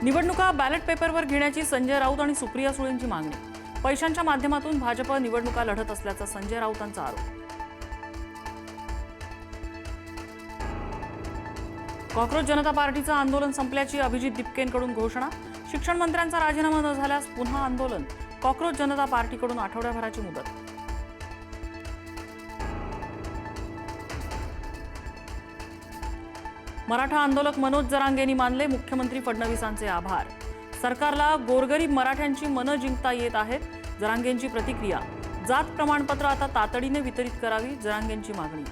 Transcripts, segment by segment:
निवडणुका बॅलेट पेपरवर घेण्याची संजय राऊत आणि सुप्रिया सुळेंची मागणी। पैशांच्या माध्यमातून भाजप निवडणुका लढत असल्याचा संजय राऊतांचा आरोप। कॉक्रोच जनता पार्टीचं आंदोलन संपल्याची अभिजित दिपकेंकडून घोषणा। शिक्षण मंत्र्यांचा राजीनामा न झाल्यास पुन्हा आंदोलन। कॉक्रोच जनता पार्टीकडून आठवड्याभराची मुदत। मराठा आंदोलक मनोज जरांगेंनी मानले मुख्यमंत्री फडणवीसांचे आभार। सरकारला गोरगरीब मराठ्यांची मनं जिंकता येत आहेत। जरांगेंची प्रतिक्रिया। जात प्रमाणपत्र आता तातडीने वितरित करावी, जरांगेंची मागणी।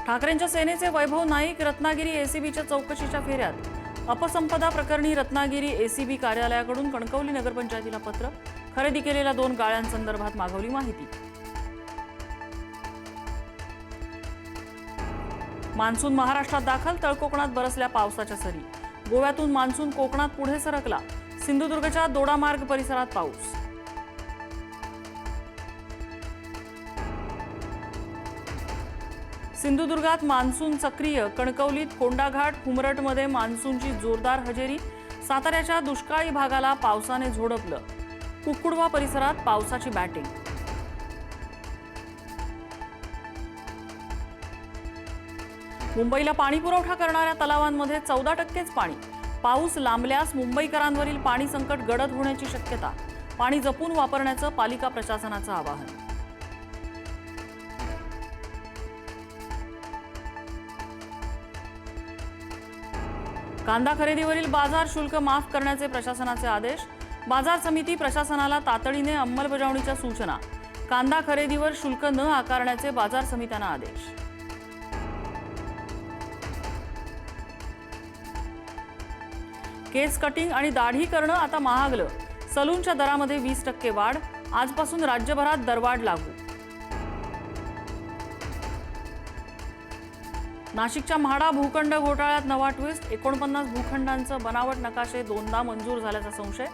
ठाकरेंच्या सेनेचे वैभव नाईक रत्नागिरी एसीबीच्या चौकशीच्या फेऱ्यात। अपसंपदा प्रकरणी रत्नागिरी एसीबी कार्यालयाकडून कणकवली नगरपंचायतीला पत्र। खरेदी केलेल्या 2 गाळ्यांसंदर्भात मागवली माहिती। मान्सून महाराष्ट्रात दाखल, तळकोकणात बरसल्या पावसाच्या सरी। गोव्यातून मान्सून कोकणात पुढे सरकला। सिंधुदुर्गच्या दोडामार्ग परिसरात पाऊस। सिंधुदुर्गात मान्सून सक्रिय, कणकवलीत कोंडाघाट हुमरटमध्ये मान्सूनची जोरदार हजेरी। साताऱ्याच्या दुष्काळी भागाला पावसाने झोडपलं। कुक्कुडवा परिसरात पावसाची बॅटिंग। मुंबईला पाणी पुरवठा करणाऱ्या तलावांमध्ये 14%च पाणी। पाऊस लांबल्यास मुंबईकरांवरील पाणी संकट गडद होण्याची शक्यता। पाणी जपून वापरण्याचं पालिका प्रशासनाचं आवाहन। कांदा खरेदीवरील बाजार शुल्क माफ करण्याचे प्रशासनाचे आदेश। बाजार समिती प्रशासनाला तातडीने अंमलबजावणीच्या सूचना। कांदा खरेदीवर शुल्क न आकारण्याचे बाजार समित्यांना आदेश। केस कटिंग आणि दाढी करणं आता महागलं। सलूनच्या दरामध्ये 20% वाढ। आजपासून राज्यभरात दरवाढ लागू। नाशिकच्या म्हाडा भूखंड घोटाळ्यात नवा ट्विस्ट। 49 भूखंडांचं बनावट नकाशे 2दा मंजूर झाल्याचा संशय।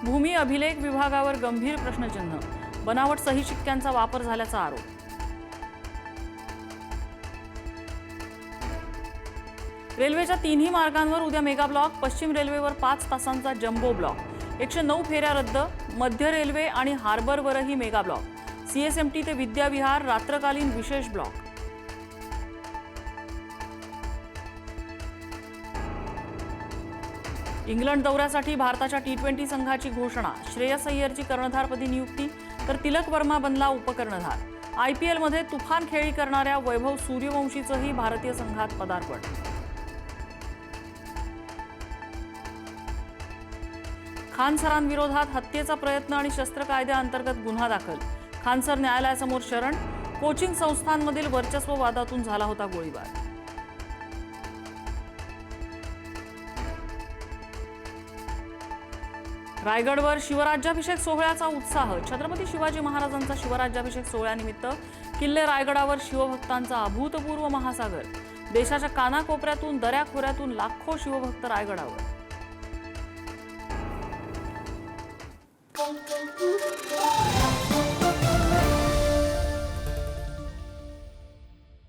भूमी अभिलेख विभागावर गंभीर प्रश्नचिन्ह। बनावट सही शिक्क्यांचा वापर झाल्याचा आरोप। रेल्वेच्या 3ही मार्गांवर उद्या मेगा ब्लॉक। पश्चिम रेल्वेवर 5 तासांचा जम्बो ब्लॉक। 109 फेऱ्या रद्द। मध्य रेल्वे आणि हार्बरवरही मेगा ब्लॉक। सीएसएमटी ते विद्याविहार रात्रकालीन विशेष ब्लॉक। इंग्लंड दौऱ्यासाठी भारताच्या T20 संघाची घोषणा। श्रेयस अय्यरची कर्णधारपदी नियुक्ती, तर तिलक वर्मा बनला उपकर्णधार। आयपीएलमध्ये तुफान खेळी करणाऱ्या वैभव सूर्यवंशीचंही भारतीय संघात पदार्पण। खान सरांविरोधात हत्येचा प्रयत्न आणि शस्त्र कायद्याअंतर्गत गुन्हा दाखल। खानसर न्यायालयासमोर शरण। कोचिंग संस्थांमधील वर्चस्व वादातून झाला होता गोळीबार। रायगडवर शिवराज्याभिषेक सोहळ्याचा उत्साह। छत्रपती शिवाजी महाराजांचा शिवराज्याभिषेक सोहळ्यानिमित्त किल्ले रायगडावर शिवभक्तांचा अभूतपूर्व महासागर। देशाच्या कानाकोपऱ्यातून दऱ्याखोऱ्यातून लाखो शिवभक्त रायगडावर।